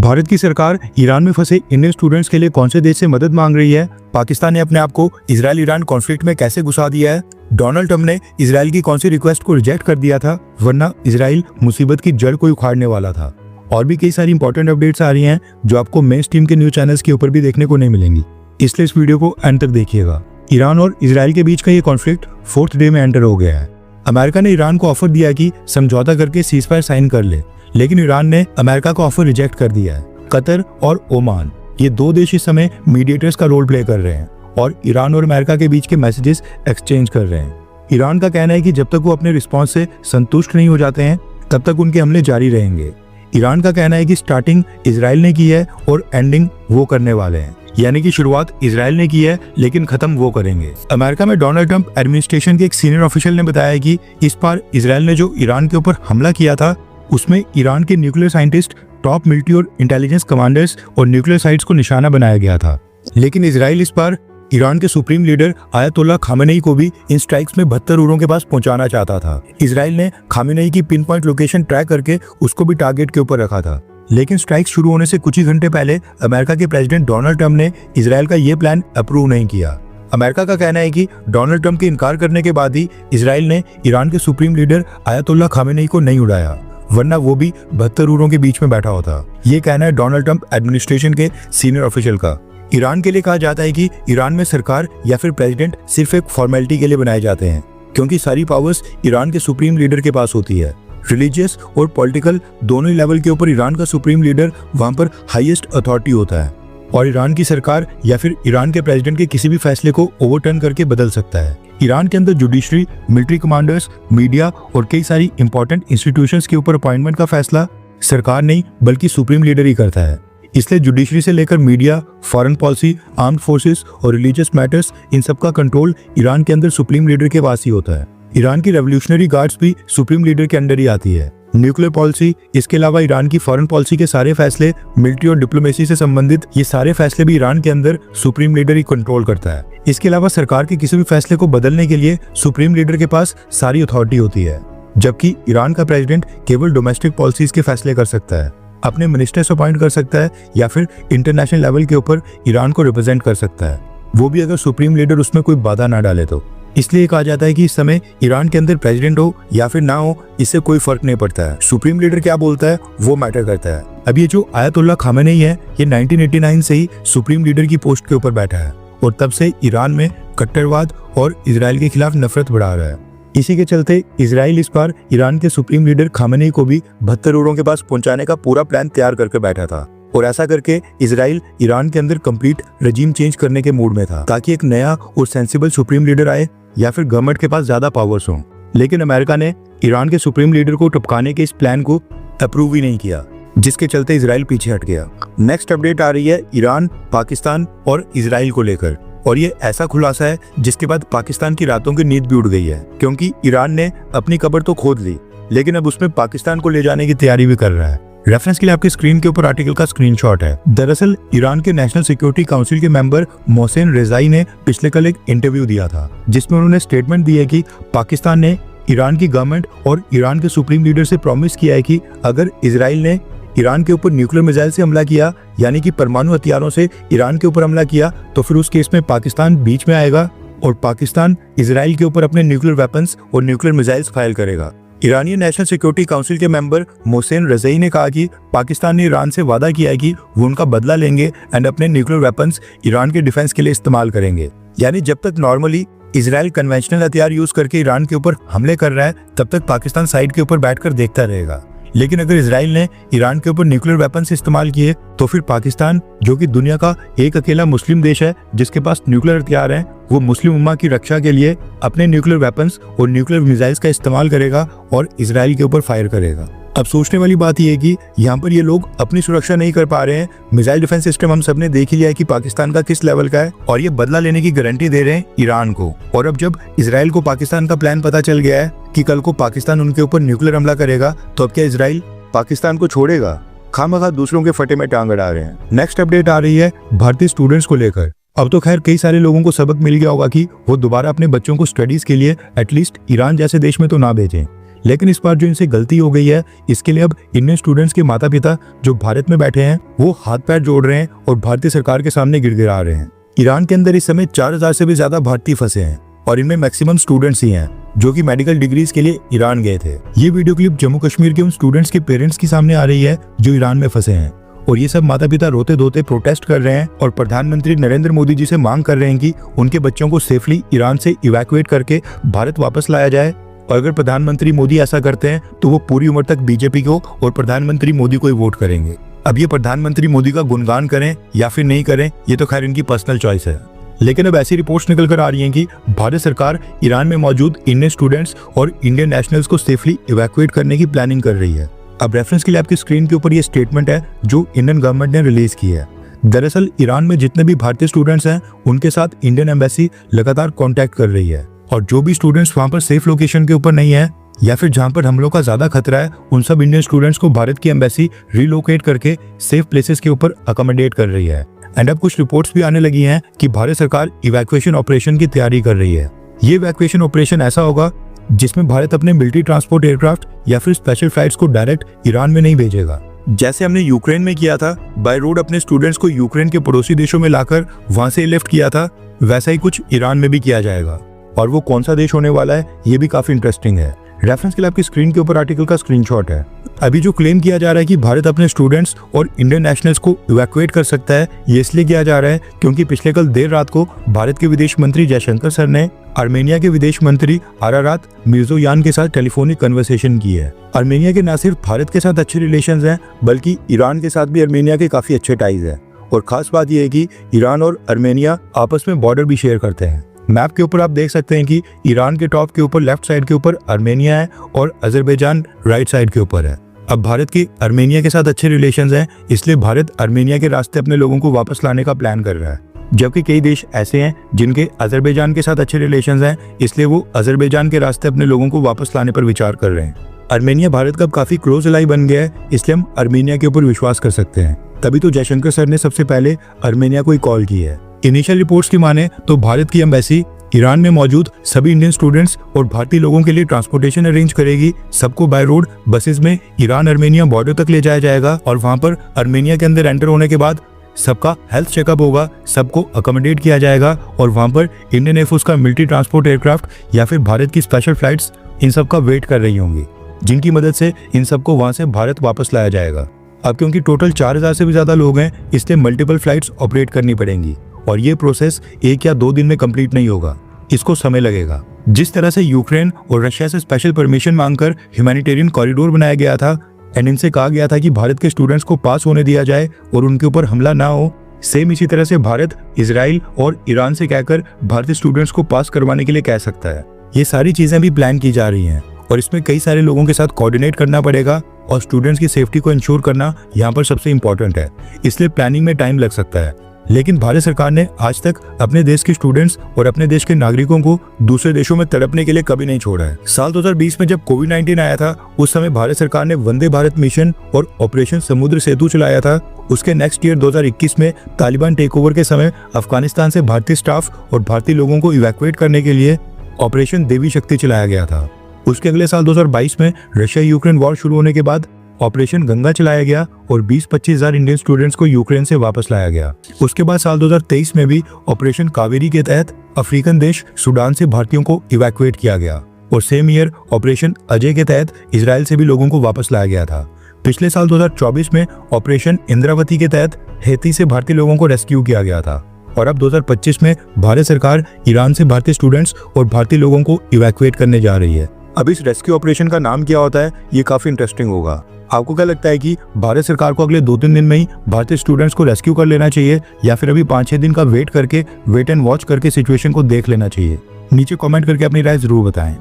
भारत की सरकार ईरान में फंसे इंडियन स्टूडेंट्स के लिए कौन से देश से मदद मांग रही है? पाकिस्तान ने अपने आप को इजराइल ईरान कॉन्फ्लिक्ट में कैसे घुसा दिया है? डोनाल्ड ट्रंप ने इजराइल की कौन सी रिक्वेस्ट को रिजेक्ट कर दिया था, वरना इजराइल मुसीबत की जड़ को उखाड़ने वाला था। और भी कई सारी इंपॉर्टेंट अपडेट्स आ रही हैं जो आपको मेन स्ट्रीम के न्यूज चैनल्स के ऊपर भी देखने को नहीं मिलेंगी, इसलिए इस वीडियो को एंड तक देखिएगा। ईरान और इजराइल के बीच का ये कॉन्फ्लिक्ट 4th डे में एंटर हो गया है। अमेरिका ने ईरान को ऑफर दिया कि समझौता करके सीजफायर साइन कर ले, लेकिन ईरान ने अमेरिका का ऑफर रिजेक्ट कर दिया है। कतर और ओमान, ये दो देश इस समय मीडिएटर्स का रोल प्ले कर रहे हैं और ईरान और अमेरिका के बीच के मैसेजेस एक्सचेंज कर रहे हैं। ईरान का कहना है कि जब तक वो अपने रिस्पॉन्स से संतुष्ट नहीं हो जाते हैं तब तक उनके हमले जारी रहेंगे। ईरान का कहना है कि स्टार्टिंग इजराइल ने की है और एंडिंग वो करने वाले हैं, यानी कि शुरुआत इजराइल ने की है लेकिन खत्म वो करेंगे। अमेरिका में डोनाल्ड ट्रंप एडमिनिस्ट्रेशन के एक सीनियर ऑफिशियल ने बताया कि इस बार इजराइल ने जो ईरान के ऊपर हमला किया था उसमें ईरान के न्यूक्लियर साइंटिस्ट, टॉप मिलिट्री और इंटेलिजेंस कमांडर्स और न्यूक्लियर साइट्स को निशाना बनाया गया था। लेकिन इजराइल इस बार ईरान के सुप्रीम लीडर आयतुल्लाह खामेनेई को भी इन स्ट्राइक्स में 72 उड़ों के पास पहुंचाना चाहता था। इजराइल ने खामेनेई की पिन पॉइंट लोकेशन ट्रैक करके उसको भी टारगेट के ऊपर रखा था। लेकिन स्ट्राइक शुरू होने से कुछ ही घंटे पहले अमेरिका के प्रेसिडेंट डोनाल्ड ट्रंप ने इजराइल का ये प्लान अप्रूव नहीं किया। अमेरिका का कहना है कि डोनाल्ड ट्रंप के इनकार करने के बाद ही इजराइल ने ईरान के सुप्रीम लीडर आयतुल्लाह खामेनेई को नहीं उड़ाया, वरना वो भी 72 उड़ों के बीच में बैठा होता। ये कहना है डोनाल्ड ट्रंप एडमिनिस्ट्रेशन के सीनियर ऑफिशियल का। ईरान के लिए कहा जाता है कि ईरान में सरकार या फिर प्रेसिडेंट सिर्फ एक फॉर्मेलिटी के लिए बनाए जाते हैं, क्योंकि सारी पावर्स ईरान के सुप्रीम लीडर के पास होती है। रिलीजियस और पॉलिटिकल दोनों ही लेवल के ऊपर ईरान का सुप्रीम लीडर वहां पर हाईएस्ट अथॉरिटी होता है और ईरान की सरकार या फिर ईरान के प्रेसिडेंट के किसी भी फैसले को ओवरटर्न करके बदल सकता है। ईरान के अंदर जुडिशरी, मिलिट्री कमांडर्स, मीडिया और कई सारी इंपॉर्टेंट इंस्टीट्यूशंस के ऊपर अपॉइंटमेंट का फैसला सरकार नहीं बल्कि सुप्रीम लीडर ही करता है। इसलिए जुडिशरी से लेकर media, foreign policy, armed forces और रिलीजियस मैटर्स, इन सब का कंट्रोल ईरान के अंदर सुप्रीम लीडर के पास ही होता है। ईरान की रेवोल्यूशनरी गार्ड्स भी सुप्रीम लीडर के अंडर ही आती है। न्यूक्लियर पॉलिसी, इसके अलावा ईरान की फॉरेन पॉलिसी के सारे फैसले, मिलिट्री और डिप्लोमेसी से संबंधित ये सारे फैसले भी ईरान के अंदर सुप्रीम लीडर ही कंट्रोल करता है। इसके अलावा सरकार के किसी भी फैसले को बदलने के लिए सुप्रीम लीडर के पास सारी अथॉरिटी होती है, जबकि ईरान का प्रेसिडेंट केवल डोमेस्टिक पॉलिसीज के फैसले कर सकता है, अपने मिनिस्टर्स अपॉइंट कर सकता है या फिर इंटरनेशनल लेवल के ऊपर ईरान को रिप्रेजेंट कर सकता है, वो भी अगर सुप्रीम लीडर उसमें कोई बाधा ना डाले तो। इसलिए कहा जाता है कि इस समय ईरान के अंदर प्रेसिडेंट हो या फिर ना हो, इससे कोई फर्क नहीं पड़ता है। सुप्रीम लीडर क्या बोलता है वो मैटर करता है। अब ये जो आयतुल्लाह खामेनेई है, ये 1989 से ही सुप्रीम लीडर की पोस्ट के ऊपर बैठा है और तब से ईरान में कट्टरवाद और इजराइल के खिलाफ नफरत बढ़ा रहा है। इसी के चलते इजराइल इस बार ईरान के सुप्रीम लीडर खामेनेई को भी 72 उड़ों के पास पहुंचाने का पूरा प्लान तैयार करके बैठा था और ऐसा करके इजराइल ईरान के अंदर कंप्लीट रजीम चेंज करने के मूड में था, ताकि एक नया और सेंसिबल सुप्रीम लीडर आए या फिर गवर्नमेंट के पास ज्यादा पावर्स हों। लेकिन अमेरिका ने ईरान के सुप्रीम लीडर को टपकाने के इस प्लान को अप्रूव ही नहीं किया, जिसके चलते इजराइल पीछे हट गया। नेक्स्ट अपडेट आ रही है ईरान, पाकिस्तान और इजराइल को लेकर, और ये ऐसा खुलासा है जिसके बाद पाकिस्तान की रातों की नींद भी उड़ गई है, क्योंकि ईरान ने अपनी कब्र तो खोद ली लेकिन अब उसमें पाकिस्तान को ले जाने की तैयारी भी कर रहा है। रेफरेंस के लिए आपके स्क्रीन के ऊपर आर्टिकल का स्क्रीनशॉट है। दरअसल ईरान के नेशनल सिक्योरिटी काउंसिल के मेंबर मोहसेन रेजाई ने पिछले कल एक इंटरव्यू दिया था, जिसमें उन्होंने स्टेटमेंट दी है कि पाकिस्तान ने ईरान की गवर्नमेंट और ईरान के सुप्रीम लीडर से प्रॉमिस किया है कि अगर इजराइल ने ईरान के ऊपर न्यूक्लियर मिसाइल से हमला किया, यानी कि परमाणु हथियारों से ईरान के ऊपर हमला किया, तो फिर उस केस में पाकिस्तान बीच में आएगा और पाकिस्तान इजराइल के ऊपर अपने न्यूक्लियर वेपन्स और न्यूक्लियर मिसाइल्स फायर करेगा। ईरानी नेशनल सिक्योरिटी काउंसिल के मेंबर मोहसेन रेजाई ने कहा कि पाकिस्तान ने ईरान से वादा किया है कि वो उनका बदला लेंगे एंड अपने न्यूक्लियर वेपन्स ईरान के डिफेंस के लिए इस्तेमाल करेंगे। यानी जब तक नॉर्मली इजराइल कन्वेंशनल हथियार यूज करके ईरान के ऊपर हमले कर रहा है तब तक पाकिस्तान साइड के ऊपर बैठकर देखता रहेगा, लेकिन अगर इजराइल ने ईरान के ऊपर न्यूक्लियर वेपन्स इस्तेमाल किए तो फिर पाकिस्तान, जो कि दुनिया का एक अकेला मुस्लिम देश है जिसके पास न्यूक्लियर हथियार हैं, वो मुस्लिम उम्मा की रक्षा के लिए अपने न्यूक्लियर वेपन्स और न्यूक्लियर मिसाइल्स का इस्तेमाल करेगा और इजराइल के ऊपर फायर करेगा। अब सोचने वाली बात यह है कि यहाँ पर ये लोग अपनी सुरक्षा नहीं कर पा रहे हैं। मिसाइल डिफेंस सिस्टम हम सबने देख ही लिया है कि पाकिस्तान का किस लेवल का है, और ये बदला लेने की गारंटी दे रहे हैं ईरान को। और अब जब इजराइल को पाकिस्तान का प्लान पता चल गया है कि कल को पाकिस्तान उनके ऊपर न्यूक्लियर हमला करेगा, तो अब क्या इजराइल पाकिस्तान को छोड़ेगा? खामखा दूसरों के फटे में टांग अड़ा रहे हैं। नेक्स्ट अपडेट आ रही है भारतीय स्टूडेंट्स को लेकर। अब तो खैर कई सारे लोगों को सबक मिल गया होगा कि वो दोबारा अपने बच्चों को स्टडीज के लिए एटलीस्ट ईरान जैसे देश में तो ना भेजें, लेकिन इस बार जो इनसे गलती हो गई है, इसके लिए अब इंडियन स्टूडेंट्स के माता पिता जो भारत में बैठे हैं वो हाथ पैर जोड़ रहे हैं और भारतीय सरकार के सामने गिड़गिड़ा रहे हैं। ईरान के अंदर इस समय 4000 से भी ज्यादा भारतीय फंसे हैं और इनमें मैक्सिमम स्टूडेंट्स ही हैं जो कि मेडिकल डिग्रीज के लिए ईरान गए थे। ये वीडियो क्लिप जम्मू कश्मीर के उन स्टूडेंट्स के पेरेंट्स की सामने आ रही है जो ईरान में फंसे हैं और ये सब माता पिता रोते धोते प्रोटेस्ट कर रहे हैं और प्रधानमंत्री नरेंद्र मोदी जी से मांग कर रहे हैं कि उनके बच्चों को सेफली ईरान से इवैक्यूएट करके भारत वापस लाया जाए। और अगर प्रधानमंत्री मोदी ऐसा करते हैं तो वो पूरी उम्र तक बीजेपी को और प्रधानमंत्री मोदी को ही वोट करेंगे। अब ये प्रधानमंत्री मोदी का गुणगान करें या फिर नहीं करें, ये तो खैर इनकी पर्सनल चॉइस है। लेकिन अब ऐसी रिपोर्ट्स निकल कर आ रही हैं कि भारत सरकार ईरान में मौजूद इंडियन स्टूडेंट्स और इंडियन नेशनल्स को सेफली इवैक्यूएट करने की प्लानिंग कर रही है। अब रेफरेंस के लिए आपकी स्क्रीन के ऊपर ये स्टेटमेंट है जो इंडियन गवर्नमेंट ने रिलीज की है। दरअसल ईरान में जितने भी भारतीय स्टूडेंट्स हैं उनके साथ इंडियन एम्बेसी लगातार कांटेक्ट कर रही है और जो भी स्टूडेंट्स वहां पर सेफ लोकेशन के ऊपर नहीं है या फिर जहां पर हमलों का ज्यादा खतरा है, उन सब इंडियन स्टूडेंट्स को भारत की एम्बेसी रिलोकेट करके सेफ प्लेसेस के ऊपर अकोमोडेट कर रही है। एंड अब कुछ रिपोर्ट्स भी आने लगी हैं कि भारत सरकार इवैक्यूएशन ऑपरेशन की तैयारी कर रही है। ये इवैक्यूएशन ऑपरेशन ऐसा होगा जिसमें भारत अपने मिलिट्री ट्रांसपोर्ट एयरक्राफ्ट या फिर स्पेशल फ्लाइट्स को डायरेक्ट ईरान में नहीं भेजेगा। जैसे हमने यूक्रेन में किया था, बाय रोड अपने स्टूडेंट्स को यूक्रेन के पड़ोसी देशों में लाकर वहां से लिफ्ट किया था, वैसा ही कुछ ईरान में भी किया जाएगा। और वो कौन सा देश होने वाला है ये भी काफी इंटरेस्टिंग है। रेफरेंस के लिए आपकी स्क्रीन के ऊपर आर्टिकल का स्क्रीनशॉट है। अभी जो क्लेम किया जा रहा है कि भारत अपने स्टूडेंट्स और इंडियन नेशनल्स को इवैक्यूएट कर सकता है, ये इसलिए किया जा रहा है क्योंकि पिछले कल देर रात को भारत के विदेश मंत्री जयशंकर सर ने आर्मेनिया के विदेश मंत्री आरारात मिर्ज़ोयान के साथ टेलीफोनिक कन्वर्सेशन की है। आर्मेनिया के न सिर्फ भारत के साथ अच्छे रिलेशंस हैं बल्कि ईरान के साथ भी आर्मेनिया के काफी अच्छे टाइज हैं। और खास बात यह है कि ईरान और आर्मेनिया आपस में बॉर्डर भी शेयर करते हैं। मैप के ऊपर आप देख सकते हैं कि ईरान के टॉप के ऊपर लेफ्ट साइड के ऊपर आर्मेनिया है और अजरबैजान राइट साइड के ऊपर है। अब भारत की आर्मेनिया के साथ अच्छे रिलेशंस हैं, इसलिए भारत आर्मेनिया के रास्ते अपने लोगों को वापस लाने का प्लान कर रहा है। जबकि कई देश ऐसे हैं जिनके अजरबैजान के साथ अच्छे रिलेशंस हैं, इसलिए वो अजरबैजान के रास्ते अपने लोगों को वापस लाने पर विचार कर रहे हैं। आर्मेनिया भारत का काफी क्लोज एलाई बन गया है, इसलिए हम आर्मेनिया के ऊपर विश्वास कर सकते हैं। तभी तो जयशंकर सर ने सबसे पहले आर्मेनिया को ही कॉल की है। इनिशियल रिपोर्ट्स की माने तो भारत की एम्बेसी ईरान में मौजूद सभी इंडियन स्टूडेंट्स और भारतीय लोगों के लिए ट्रांसपोर्टेशन अरेंज करेगी। सबको बाय रोड बसेस में ईरान आर्मेनिया बॉर्डर तक ले जाया जाएगा और वहां पर आर्मेनिया के अंदर एंटर होने के बाद सबका हेल्थ चेकअप होगा, सबको अकोमोडेट किया जाएगा और वहां पर इंडियन एयरफोर्स का मिलिट्री ट्रांसपोर्ट एयरक्राफ्ट या फिर भारत की स्पेशल फ्लाइट्स इन सब का वेट कर रही होंगी, जिनकी मदद से इन सबको वहां से भारत वापस लाया जाएगा। अब क्योंकि टोटल 4000 से भी ज्यादा लोग हैं, इसलिए मल्टीपल फ्लाइट्स ऑपरेट करनी पड़ेंगी और ये प्रोसेस 1 या 2 दिन में कंप्लीट नहीं होगा, इसको समय लगेगा। जिस तरह से यूक्रेन और रशिया से स्पेशल परमिशन मांगकर ह्यूमैनिटेरियन कॉरिडोर बनाया गया था एंड इनसे कहा गया था कि भारत के स्टूडेंट्स को पास होने दिया जाए और उनके ऊपर हमला ना हो, सेम इसी तरह से भारत इजराइल और ईरान से कहकर भारतीय स्टूडेंट्स को पास करवाने के लिए कह सकता है। ये सारी चीजें भी प्लान की जा रही हैं और इसमें कई सारे लोगों के साथ कोऑर्डिनेट करना पड़ेगा और स्टूडेंट्स की सेफ्टी को इंश्योर करना यहाँ पर सबसे इम्पोर्टेंट है, इसलिए प्लानिंग में टाइम लग सकता है। लेकिन भारत सरकार ने आज तक अपने देश के स्टूडेंट्स और अपने देश के नागरिकों को दूसरे देशों में तड़पने के लिए कभी नहीं छोड़ा है। साल 2020 में जब कोविड-19 आया था, उस समय भारत सरकार ने वंदे भारत मिशन और ऑपरेशन समुद्र सेतु चलाया था। उसके नेक्स्ट ईयर 2021 में तालिबान टेक ओवर के समय अफगानिस्तान से भारतीय स्टाफ और भारतीय लोगों को इवैक्यूएट करने के लिए ऑपरेशन देवी शक्ति चलाया गया था। उसके अगले साल 2022 में रशिया यूक्रेन वॉर शुरू होने के बाद ऑपरेशन गंगा चलाया गया और 20-25 हजार इंडियन स्टूडेंट्स को यूक्रेन से वापस लाया गया। उसके बाद साल 2023 में भी ऑपरेशन कावेरी के तहत अफ्रीकन देश सूडान से भारतीयों को इवैक्यूएट किया गया और सेम ईयर ऑपरेशन अजय के तहत इजराइल से भी लोगों को वापस लाया गया था। पिछले साल 2024 में ऑपरेशन इंद्रावती के तहत हैती से भारतीय लोगों को रेस्क्यू किया गया था और अब 2025 में भारत सरकार ईरान से भारतीय स्टूडेंट्स और भारतीय लोगों को इवैक्यूएट करने जा रही है। अब इस रेस्क्यू ऑपरेशन का नाम क्या होता है, ये काफी इंटरेस्टिंग होगा। आपको क्या लगता है कि भारत सरकार को अगले 2-3 दिन में ही भारतीय स्टूडेंट्स को रेस्क्यू कर लेना चाहिए या फिर अभी 5-6 दिन का वेट एंड वॉच करके सिचुएशन को देख लेना चाहिए? नीचे कमेंट करके अपनी राय जरूर बताएं।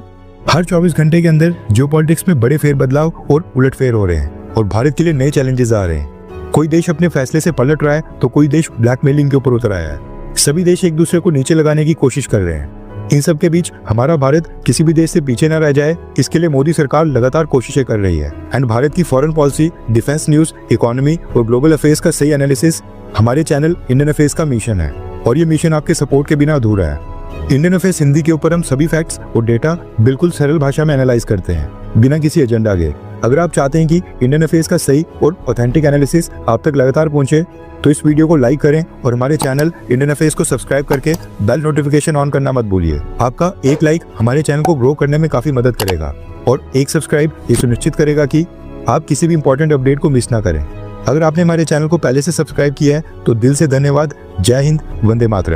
हर 24 घंटे के अंदर जियोपॉलिटिक्स में बड़े फेरबदलाव और उलटफेर हो रहे हैं और भारत के लिए नए चैलेंजेस आ रहे हैं। कोई देश अपने फैसले से पलट रहा है तो कोई देश ब्लैकमेलिंग के ऊपर उतर आया है। सभी देश एक दूसरे को नीचे लगाने की कोशिश कर रहे हैं। इन सब के बीच हमारा भारत किसी भी देश से पीछे न रह जाए, इसके लिए मोदी सरकार लगातार कोशिशें कर रही है। एंड भारत की foreign policy, defence news, economy और ग्लोबल अफेयर्स का सही एनालिसिस हमारे चैनल इंडियन अफेयर्स का मिशन है और ये मिशन आपके सपोर्ट के बिना अधूरा है। इंडियन अफेयर्स हिंदी के ऊपर हम सभी फैक्ट्स और डेटा बिल्कुल सरल भाषा में एनालाइज करते हैं। बिना किसी एजेंडा के। अगर आप चाहते हैं कि इंडियन अफेयर्स का सही और ऑथेंटिक एनालिसिस आप तक लगातार पहुंचे तो इस वीडियो को लाइक करें और हमारे चैनल इंडियन अफेयर्स को सब्सक्राइब करके बेल नोटिफिकेशन ऑन करना मत भूलिए। आपका एक लाइक हमारे चैनल को ग्रो करने में काफ़ी मदद करेगा और एक सब्सक्राइब ये सुनिश्चित करेगा कि आप किसी भी इंपॉर्टेंट अपडेट को मिस ना करें। अगर आपने हमारे चैनल को पहले से सब्सक्राइब किया है तो दिल से धन्यवाद। जय हिंद, वंदे मातरम।